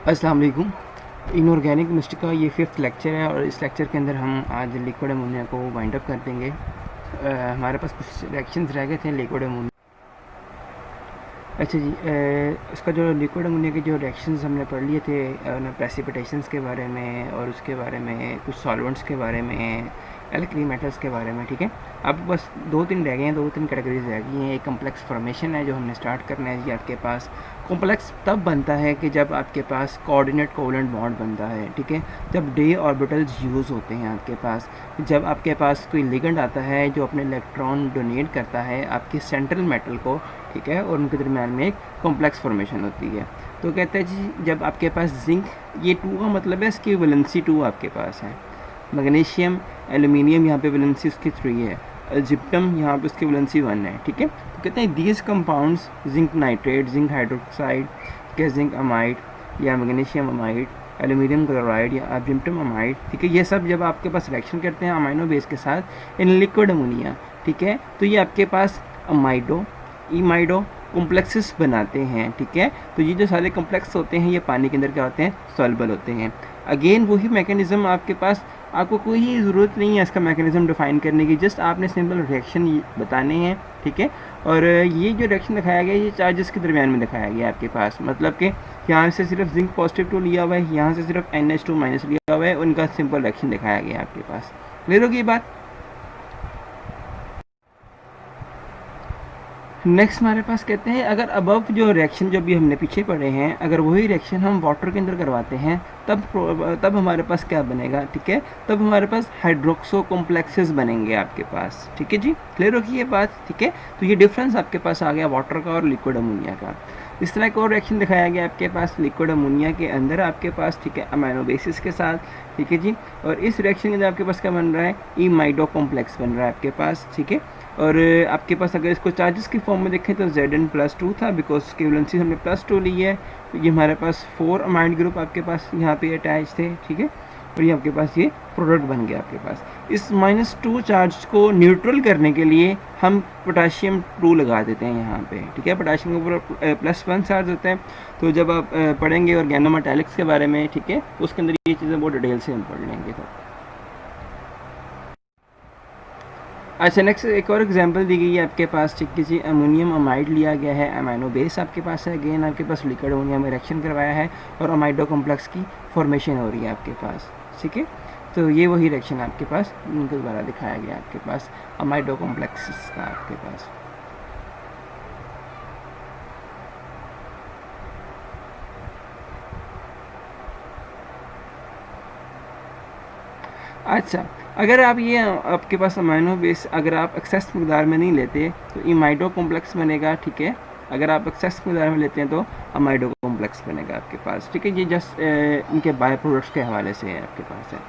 अस्सलाम वालेकुम। Inorganic chemistry का ये 5th लेक्चर है और इस लेक्चर के अंदर हम आज लिक्विड अमोनिया को वाइंड अप कर देंगे। हमारे पास कुछ रिएक्शंस रह गए थे लिक्विड अमोनिया। अच्छा जी, इसका जो लिक्विड अमोनिया के जो रिएक्शंस हमने पढ़ लिए थे प्रेसिपिटेशंस के बारे में और उसके बारे में कुछ सॉल्वेंट्स के बारे में, एल्कली मेटल्स के बारे में। ठीक है, अब बस 2-3 रह गए हैं, 2-3 कैटेगरीज रह गई हैं। एक कम्प्लेक्स फॉर्मेशन है जो हमने स्टार्ट करना है जी। आपके पास कॉम्प्लेक्स तब बनता है कि जब आपके पास कोऑर्डिनेट कोवेलेंट बॉन्ड बनता है। ठीक है, जब डे ऑर्बिटल्स यूज़ होते हैं आपके पास, जब आपके पास कोई लिगेंड आता है जो अपने इलेक्ट्रॉन डोनेट करता है आपके सेंट्रल मेटल को, ठीक है, और उनके दरमियान में एक कॉम्प्लेक्स फॉर्मेशन होती है। तो कहते हैं जी जब आपके पास जिंक, ये 2 का मतलब है इसकी वैलेंसी 2 आपके पास है। मैग्नीशियम, एल्यूमिनियम यहाँ पे वैलेंसी उसकी 3 है। जिप्टम यहाँ पे उसकी वैलेंसी 1 है। ठीक है, तो कहते हैं these compounds, zinc nitrate, zinc hydroxide, zinc amide या मैग्नीशियम अमाइड, एल्यूमिनियम क्लोराइड या जिप्टम अमाइड, ठीक है, ये सब जब आपके पास रिएक्शन करते हैं अमाइनो बेस के साथ इन लिक्विड अमोनिया, ठीक है, तो ये आपके पास अमाइडो, इमाइडो कॉम्प्लेक्सेस बनाते हैं। ठीक है, तो ये जो सारे कॉम्प्लेक्स होते हैं ये पानी के अंदर क्या होते हैं, सॉल्युबल होते हैं। अगेन वही मैकेनिज्म आपके पास, आपको कोई ज़रूरत नहीं है इसका मैकेनिज्म डिफाइन करने की, जस्ट आपने सिंपल रिएक्शन बताने हैं। ठीक है, और ये जो रिएक्शन दिखाया गया ये चार्जेस के दरमियान में दिखाया गया आपके पास, मतलब कि यहाँ से सिर्फ जिंक पॉजिटिव 2 लिया हुआ है, यहाँ से सिर्फ NH2 माइनस लिया हुआ है, उनका सिंपल रिएक्शन दिखाया गया आपके पास। क्लियर होगी ये बात। नेक्स्ट हमारे पास कहते हैं अगर अबव जो रिएक्शन जो भी हमने पीछे पढ़े हैं, अगर वही रिएक्शन हम वाटर के अंदर करवाते हैं तब हमारे पास क्या बनेगा। ठीक है, तब हमारे पास हाइड्रोक्सो कॉम्प्लेक्सेस बनेंगे आपके पास। ठीक है जी, क्लियर होगी ये बात। ठीक है, तो ये डिफरेंस आपके पास आ गया वाटर का और लिक्विड अमोनिया का। इस तरह का और रिएक्शन दिखाया गया आपके पास लिक्विड अमोनिया के अंदर आपके पास, ठीक है, अमाइनो बेसिस के साथ। ठीक है जी, और इस रिएक्शन के अंदर आपके पास क्या बन रहा है, इमाइडो कॉम्प्लेक्स बन रहा है आपके पास। ठीक है, और आपके पास अगर इसको चार्जेस की फॉर्म में देखें तो Zn+2 था, बिकॉज इसकी वैलेंसी हमने +2 ली है। तो ये हमारे पास 4 अमाइड ग्रुप आपके पास यहाँ पे अटैच थे। ठीक है, और ये आपके पास ये प्रोडक्ट बन गया आपके पास। इस -2 चार्ज को न्यूट्रल करने के लिए हम पोटाशियम 2 लगा देते हैं यहाँ पे। ठीक है, पोटाशियम के ऊपर +1 चार्ज होता है। तो जब आप पढ़ेंगे ऑर्गेनोमेटालिक्स के बारे में, ठीक है, तो उसके अंदर ये चीज़ें बहुत डिटेल से हम पढ़ लेंगे। तो अच्छा, नेक्स्ट एक और एग्जांपल दी गई है आपके पास। ठीक है जी, अमोनियम अमाइड लिया गया है, अमाइनो बेस आपके पास है। अगेन आपके पास लिक्विड अमोनिया में रिएक्शन करवाया है और अमाइडो कॉम्प्लेक्स की फॉर्मेशन हो रही है आपके पास। ठीक है, तो ये वही रिएक्शन आपके पास इनके द्वारा दिखाया गया आपके पास अमाइडो कॉम्प्लेक्स का आपके पास। अच्छा, अगर आप ये आपके पास अमाइनो बेस अगर आप एक्सेस मकदार में नहीं लेते तो इमाइडो कॉम्प्लेक्स बनेगा। ठीक है, अगर आप एक्सेस मकदार में लेते हैं तो अमाइडो कॉम्प्लेक्स बनेगा आपके पास। ठीक है, ये जस्ट इनके बाय प्रोडक्ट्स के हवाले से है आपके पास है।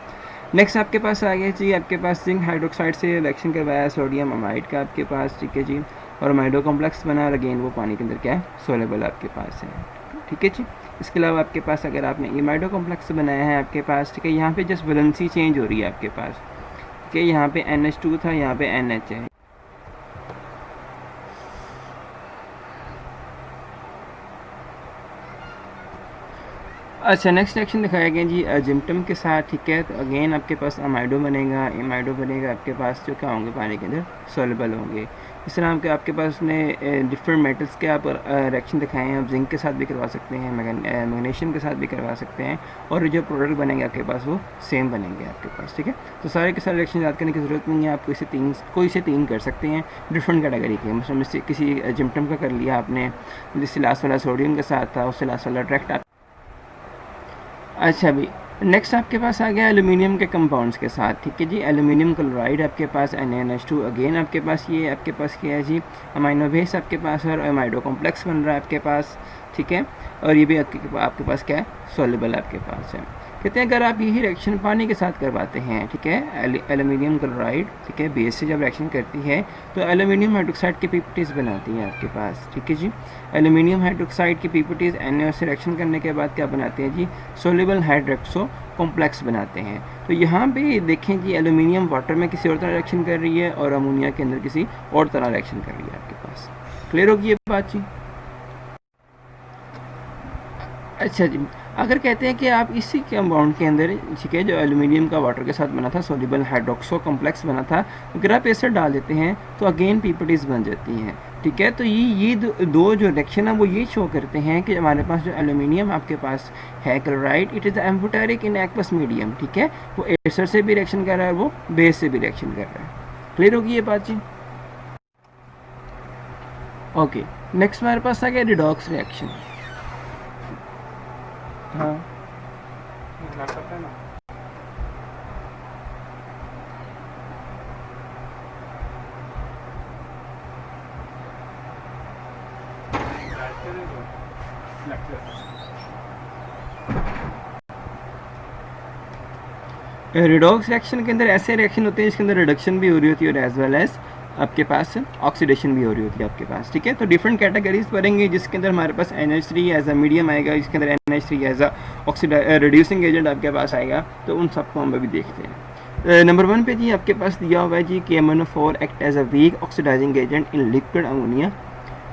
नेक्स्ट आपके पास आ गया जी, आपके पास जिंक हाइड्रोक्साइड से रिएक्शन करवाया सोडियम अमाइड का आपके पास। ठीक है जी, और अमाइडो कॉम्प्लेक्स बना, और अगेन वो पानी के अंदर क्या है, सोलेबल आपके पास है। ठीक है जी, इसके अलावा आपके पास अगर आपने इमाइडो कॉम्प्लेक्स बनाया है आपके पास, ठीक है, यहाँ पे जस्ट वैलेंसी चेंज हो रही है आपके पास। ठीक है, यहाँ पे NH2 था, यहाँ पे NH है। अच्छा, नेक्स्ट रिएक्शन दिखाया गया जी जिप्टम के साथ। ठीक है, तो अगेन आपके पास अमाइडो बनेगा, इमाइडो बनेगा आपके पास, जो क्या होंगे, पानी के अंदर सोलेबल होंगे। इस तरह आपके पास ने डिफरेंट मेटल्स के आप रिएक्शन दिखाए हैं। आप जिंक के साथ भी करवा सकते हैं, मैग्नीशियम के साथ भी करवा सकते हैं, और जो प्रोडक्ट बनेंगे आपके पास वो सेम बनेंगे आपके पास। ठीक है, तो सारे के सारे रिएक्शन याद करने की ज़रूरत नहीं है, आप कोई से तीन कर सकते हैं डिफरेंट कैटेगरी के। मतलब किसी जिप्टम का कर लिया आपने, जिससे लास्ट वाला सोडियम के साथ था, उससे लास्ट वाला डायरेक्ट। अच्छा भी, नेक्स्ट आपके पास आ गया एल्यूमिनियम के कंपाउंड्स के साथ। ठीक है जी, एल्यूमिनियम क्लोराइड आपके पास, NaNH2। अगेन आपके पास ये आपके पास क्या है जी, अमाइनो बेस आपके पास और अमाइडो कॉम्प्लेक्स बन रहा है आपके पास। ठीक है, और ये भी आपके पास क्या है, सोलेबल आपके पास है। कहते हैं अगर आप यही रिएक्शन पानी के साथ करवाते हैं, ठीक है, एल्यूमिनियम क्लोराइड, ठीक है, बेस से जब रिएक्शन करती है तो एल्यूमिनियम हाइड्रोक्साइड की पीपीटीज़ बनाती है आपके पास। ठीक है जी, एल्यूमिनियम हाइड्रोक्साइड की पीपीटीज़ NaOH से रिएक्शन करने के बाद क्या बनाते हैं जी, सोल्यूबल हाइड्रोक्सो कॉम्प्लेक्स बनाते हैं। तो यहाँ पे देखें जी, एल्यूमिनियम वाटर में किसी और तरह रिएक्शन कर रही है और अमोनिया के अंदर किसी और तरह रिएक्शन कर रही है आपके पास। क्लियर होगी ये बात जी। अच्छा जी, अगर कहते हैं कि आप इसी कंपाउंड के अंदर, ठीक है, जो एल्यूमिनियम का वाटर के साथ बना था, सोल्यूबल हाइड्रोक्सो कॉम्प्लेक्स बना था, अगर आप एसिड डाल देते हैं तो अगेन पीपीटीज बन जाती हैं, ठीक है। तो ये दो जो रिएक्शन है वो ये शो करते हैं कि हमारे पास जो एल्यूमिनियम आपके पास है chloride, it is amphoteric in aqueous medium, ठीक है, वो एसिड से भी रिएक्शन कर रहा है, वो बेस से भी रिएक्शन कर रहा है। क्लियर होगी ये बात जी? ओके, नेक्स्ट हमारे पास आ गया रिडॉक्स रिएक्शन। हाँ, रिडॉक्स रिएक्शन के अंदर ऐसे रिएक्शन होते हैं जिसके अंदर रिडक्शन भी हो रही होती है और एज वेल एज आपके पास ऑक्सीडेशन भी हो रही होती है आपके पास, ठीक है। तो डिफरेंट कैटेगरीज पढ़ेंगे जिसके अंदर हमारे पास NH3 एज अ मीडियम आएगा, जिसके अंदर NH3 as a reducing agent आपके पास आएगा, तो उन सबको हम अभी देखते हैं। नंबर 1 पे जी आपके पास दिया हुआ है जी KMnO4 act as a weak oxidising agent in liquid ammonia,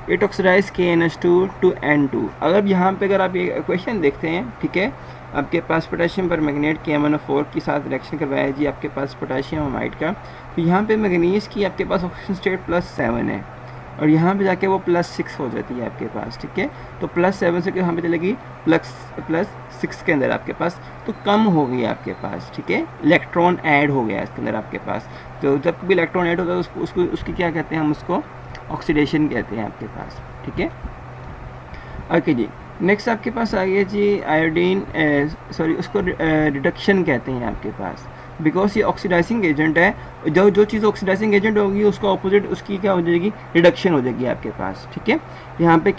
it oxidise KNH2 to N2। अगर यहाँ पे अगर आप ये क्वेश्चन देखते हैं, ठीक है, आपके पास पोटेशियम पर मैग्नेट KMnO4 के साथ रिएक्शन करवाया है जी आपके पास पोटेशियम अमाइड का, तो यहाँ पे मैग्नीज की आपके पास ऑक्सीजन स्टेट +7 है और यहाँ पे जाके वो +6 हो जाती है आपके पास, ठीक है। तो +7 से यहाँ पे चलेगी +6 के अंदर आपके पास, तो कम हो गई आपके पास, ठीक है, इलेक्ट्रॉन ऐड हो गया इसके अंदर आपके पास। तो जब भी इलेक्ट्रॉन ऐड होता है उसको उसकी क्या कहते हैं हम, उसको ऑक्सीडेशन कहते हैं आपके पास, ठीक है। ओके जी, नेक्स्ट आपके पास आ गया जी आयोडीन, सॉरी उसको रिडक्शन कहते हैं आपके पास, बिकॉज ये ऑक्सीडाइजिंग एजेंट है। जो चीज़ ऑक्सीडाइजिंग एजेंट होगी उसका ऑपोजिट उसकी क्या हो जाएगी, रिडक्शन हो जाएगी आपके पास, ठीक है। यहाँ पे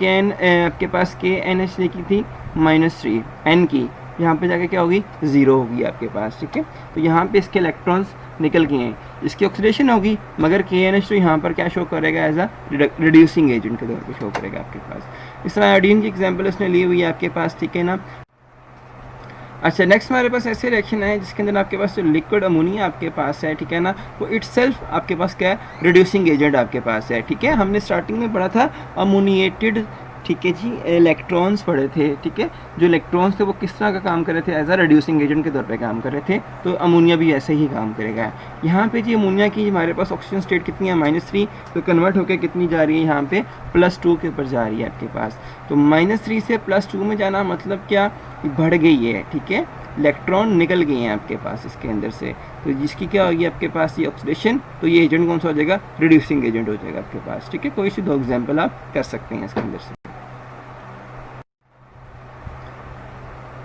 आपके पास KNH की थी -3, N की यहाँ पे जाके क्या होगी, 0 होगी आपके पास, ठीक है। तो यहाँ पे इसके इलेक्ट्रॉन्स निकल गए हैं, इसकी ऑक्सीडेशन होगी, मगर KNH यहाँ पर क्या शो करेगा, एज अ रिड्यूसिंग एजेंट के तौर पे शो करेगा आपके पास। इस तरह आयोडीन की एग्जांपल उसने ली हुई है आपके पास, ठीक है ना। अच्छा, नेक्स्ट हमारे पास ऐसे रिएक्शन है जिसके अंदर आपके पास जो लिक्विड अमोनिया आपके पास है, ठीक है ना, वो इटसेल्फ आपके पास क्या है, रिड्यूसिंग एजेंट आपके पास है, ठीक है। हमने स्टार्टिंग में पढ़ा था अमोनिएटेड, ठीक है जी, इलेक्ट्रॉन्स पढ़े थे, ठीक है। जो इलेक्ट्रॉन्स थे वो किस तरह का काम कर रहे थे, एज अ रिड्यूसिंग एजेंट के तौर पे काम कर रहे थे, तो अमोनिया भी ऐसे ही काम करेगा। यहाँ पे जी अमोनिया की हमारे पास ऑक्सीजन स्टेट कितनी है, -3, तो कन्वर्ट होकर कितनी जा रही है, यहाँ पे +2 के ऊपर जा रही है आपके पास। तो -3 से +2 में जाना मतलब क्या, बढ़ गई है, ठीक है, इलेक्ट्रॉन निकल गए हैं आपके पास इसके अंदर से, तो जिसकी क्या होगी आपके पास ये ऑक्सीडेशन, तो ये एजेंट कौन सा हो जाएगा, रिड्यूसिंग एजेंट हो जाएगा आपके पास, ठीक है। कोई सी 2 एग्जाम्पल आप कर सकते हैं इसके अंदर से।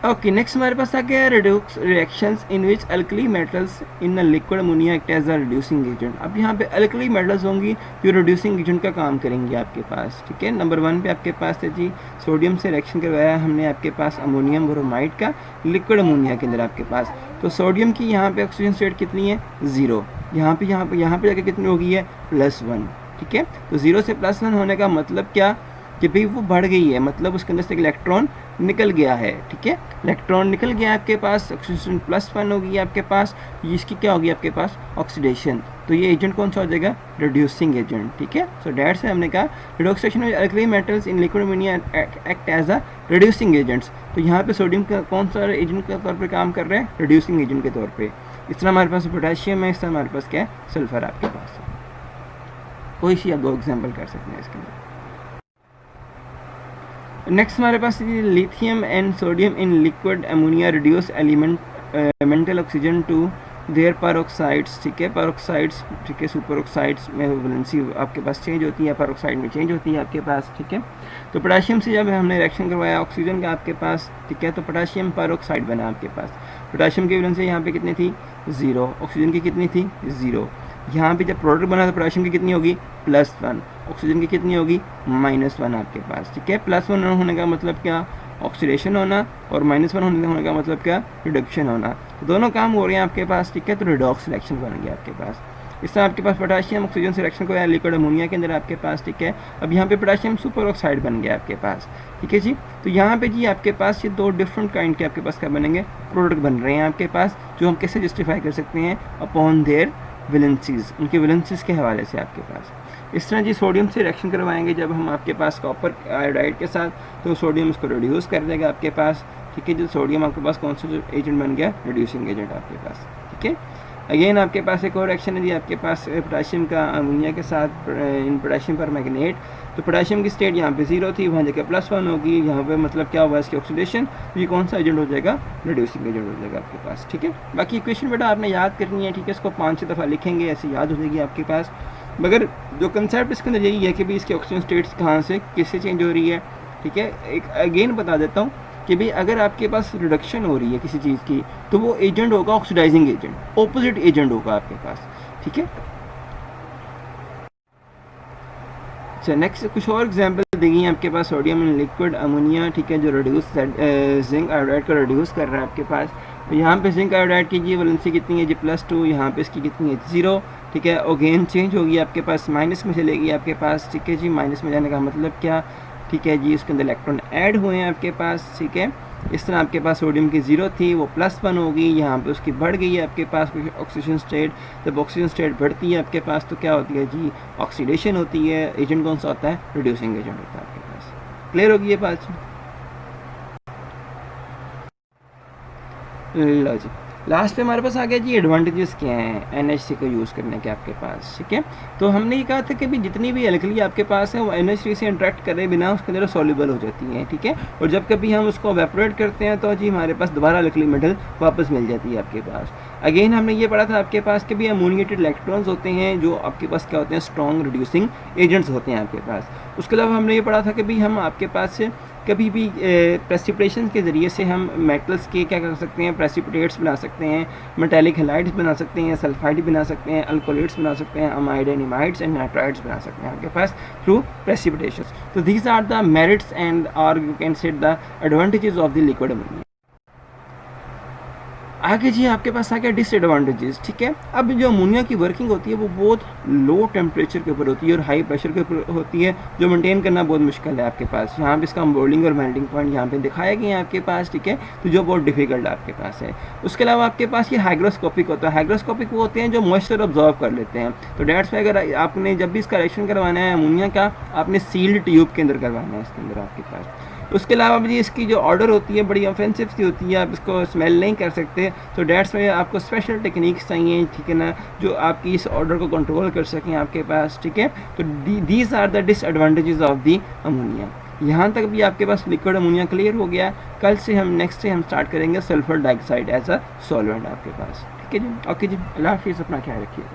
ओके, नेक्स्ट हमारे पास आ गया redox reactions in which alkali metals in liquid ammonia act as a reducing agent. अब यहाँ पे अल्कली मेटल्स होंगी जो रिड्यूसिंग एजेंट का काम करेंगे आपके पास, ठीक है। नंबर 1 पे आपके पास है जी सोडियम से रिएक्शन करवाया हमने आपके पास अमोनियम ब्रोमाइड का लिक्विड अमोनिया के अंदर आपके पास, तो सोडियम की यहाँ पे ऑक्सीजन स्टेट कितनी है, 0, यहाँ पे जाके कितनी हो गई है, +1, ठीक है। तो 0 से +1 होने का मतलब क्या, कि भाई वो बढ़ गई है, मतलब उसके अंदर से एक इलेक्ट्रॉन निकल गया है, ठीक है, इलेक्ट्रॉन निकल गया आपके पास, ऑक्सीजन +1 होगी आपके पास, इसकी क्या होगी आपके पास, ऑक्सीडेशन। तो ये एजेंट कौन सा हो जाएगा, रिड्यूसिंग एजेंट, ठीक है। सो डेट से हमने कहा reduction of alkali metals in liquid ammonia act as a reducing agents. तो यहाँ पे सोडियम का कौन सा एजेंट के तौर पर काम कर रहे हैं, रिड्यूसिंग एजेंट के तौर पर। इस तरह हमारे पास पोटेशियम है, इस तरह हमारे पास क्या है, सल्फर आपके पास है। कोई सी आप 2 एग्जाम्पल कर सकते हैं इसके अंदर। नेक्स्ट हमारे पास lithium and sodium in liquid ammonia reduce elemental oxygen to their peroxides, ठीक है, पेरोक्साइड्स, ठीक है, सुपर ऑक्साइड्स में वैलेंसी आपके पास चेंज होती है, पेरोक्साइड में चेंज होती है आपके पास, ठीक है। तो पोटेशियम से जब हमने रिएक्शन करवाया ऑक्सीजन का आपके पास, ठीक है, तो पोटेशियम पेरोक्साइड बना आपके पास। पोटेशियम की वैलेंसी यहाँ पे कितनी थी, 0, ऑक्सीजन की कितनी थी, 0। यहाँ पे जब प्रोडक्ट बना तो पोटेशियम की कितनी होगी, +1, ऑक्सीजन की कितनी होगी, -1 आपके पास, ठीक है। +1 होने का मतलब क्या, ऑक्सीडेशन होना, और -1 होने का मतलब क्या, रिडक्शन होना। तो दोनों काम हो रहे हैं आपके पास, ठीक है। तो रिडॉक्स रिएक्शन बन गया आपके पास। इस तरह आपके पास पोटेशियम ऑक्सीजन से रिएक्शन को या लिक्विड अमोनिया के अंदर आपके पास, ठीक है। अब यहाँ पे पोटेशियम सुपर ऑक्साइड बन गया आपके पास, ठीक है जी। तो यहाँ पे जी आपके पास ये 2 डिफरेंट काइंड के आपके पास क्या बनेंगे, प्रोडक्ट बन रहे हैं आपके पास, जो हम कैसे जस्टिफाई कर सकते हैं, अपॉन देयर वैलेंसीज, उनके वैलेंसीज के हवाले से आपके पास। इस तरह जी सोडियम से रिएक्शन करवाएंगे जब हम आपके पास कॉपर आयोडाइड के साथ, तो सोडियम इसको रिड्यूस कर देगा आपके पास, ठीक है। जो सोडियम आपके पास कौन सा जो एजेंट बन गया, रिड्यूसिंग एजेंट आपके पास, ठीक है। अगेन आपके पास एक और एक्शन है जी, आपके पास पोटाशियम का अमोनिया के साथ इन पोटाशियम पर मैग्नेट, तो पोटाशियम की स्टेट यहाँ पे 0 थी, वहाँ जगह +1 होगी, यहाँ पे मतलब क्या हुआ इसकी ऑक्सीडेशन, तो ये कौन सा एजेंट हो जाएगा, रिड्यूसिंग एजेंट हो जाएगा आपके पास, ठीक है। बाकी इक्वेशन बेटा आपने याद करनी है, ठीक है, इसको 5-6 दफ़ा लिखेंगे, ऐसे याद हो जाएगी आपके पास। मगर जो कंसेप्ट इसके अंदर यही है कि भाई इसकी ऑक्सीजन स्टेट्स कहाँ से किससे चेंज हो रही है, ठीक है। एक अगेन बता देता हूँ कि भाई अगर आपके पास रिडक्शन हो रही है किसी चीज़ की, तो वो एजेंट होगा ऑक्सीडाइजिंग एजेंट, ऑपोजिट एजेंट होगा आपके पास, ठीक है। अच्छा, नेक्स्ट कुछ और एग्जांपल देंगे आपके पास, सोडियम इन लिक्विड अमोनिया, ठीक है, जो रिड्यूस जिंक आयोडाइड को रिड्यूस कर रहा है आपके पास। तो यहाँ पे जिंक आयोडाइड की जी वैलेंसी कितनी है जी, +2, यहाँ पे इसकी कितनी है 0, ठीक है। अगेन चेंज होगी आपके पास, माइनस में चलेगी आपके पास, ठीक है जी। माइनस में जाने का मतलब क्या, ठीक है जी, उसके अंदर इलेक्ट्रॉन ऐड हुए हैं आपके पास, ठीक है। इस तरह आपके पास सोडियम की 0 थी, वो +1 होगी, यहाँ पे उसकी बढ़ गई है आपके पास ऑक्सीजन स्टेट। जब ऑक्सीजन स्टेट बढ़ती है आपके पास तो क्या होती है जी, ऑक्सीडेशन होती है। एजेंट कौन सा होता है, रिड्यूसिंग एजेंट होता है आपके पास। क्लियर होगी ये बात? लो जी, लास्ट पे हमारे पास आ गया जी एडवांटेजेस क्या हैं NH3 को यूज़ करने के आपके पास, ठीक है। तो हमने ये कहा था कि भी जितनी भी एल्कली आपके पास है वो NH3 से इंटरेक्ट करे बिना उसके अंदर सॉल्युबल हो जाती हैं, ठीक है। और जब कभी हम उसको एवेपोरेट करते हैं तो जी हमारे पास दोबारा एल्कली मेटल वापस मिल जाती है आपके पास। अगेन हमने ये पढ़ा था आपके पास कि भी अमोनिएटेड इलेक्ट्रॉन्स होते हैं जो आपके पास क्या होते हैं, स्ट्रॉन्ग रिड्यूसिंग एजेंट्स होते हैं आपके पास। उसके अलावा हमने ये पढ़ा था कि भी हम आपके पास से कभी भी प्रेसिपिटेशन के ज़रिए से हम मेटल्स के क्या कर सकते हैं, प्रेसिपिटेट्स बना सकते हैं, मेटालिक हैलाइड्स बना सकते हैं, सल्फाइड बना सकते हैं, अल्कोलेट्स बना सकते हैं, amide and imides and nitrides बना सकते हैं आपके पास थ्रू प्रेसिपिटेशन। तो these are the merits and और you can set the advantages of the liquid ammonia. आगे जी आपके पास आ गया डिसएडवांटेजेस, ठीक है। अब जो अमोनिया की वर्किंग होती है वो बहुत लो टेम्परेचर के ऊपर होती है और हाई प्रेशर के ऊपर होती है, जो मेंटेन करना बहुत मुश्किल है आपके पास। यहाँ पे इसका बॉइलिंग और मेल्टिंग पॉइंट यहाँ पे दिखाया गया है आपके पास, ठीक है, तो जो बहुत डिफिकल्ट आपके पास है। उसके अलावा आपके पास ये हाइग्रोस्कोपिक होता है। हाइग्रोस्कोपिक वो होते हैं जो मॉइस्चर ऑब्जॉर्व कर लेते हैं। तो डेट्स में अगर आपने जब भी इसका रिएक्शन करवाना है अमोनिया का, आपने सील्ड ट्यूब के अंदर करवाना है इसके अंदर आपके पास। उसके अलावा भी इसकी जो ऑर्डर होती है बड़ी ऑफेंसिव सी होती है, आप इसको स्मेल नहीं कर सकते। तो डेट्स में आपको स्पेशल टेक्निक्स चाहिए, ठीक है ना, जो आपकी इस ऑर्डर को कंट्रोल कर सकें आपके पास, ठीक है। तो these are the disadvantages of the ammonia. यहाँ तक भी आपके पास लिक्विड अमोनिया क्लियर हो गया। कल से हम नेक्स्ट से हम स्टार्ट करेंगे sulphur dioxide as a solvent आपके पास, ठीक है जी। ओके जी, अल्लाह हाफिज़, अपना ख्याल रखिए।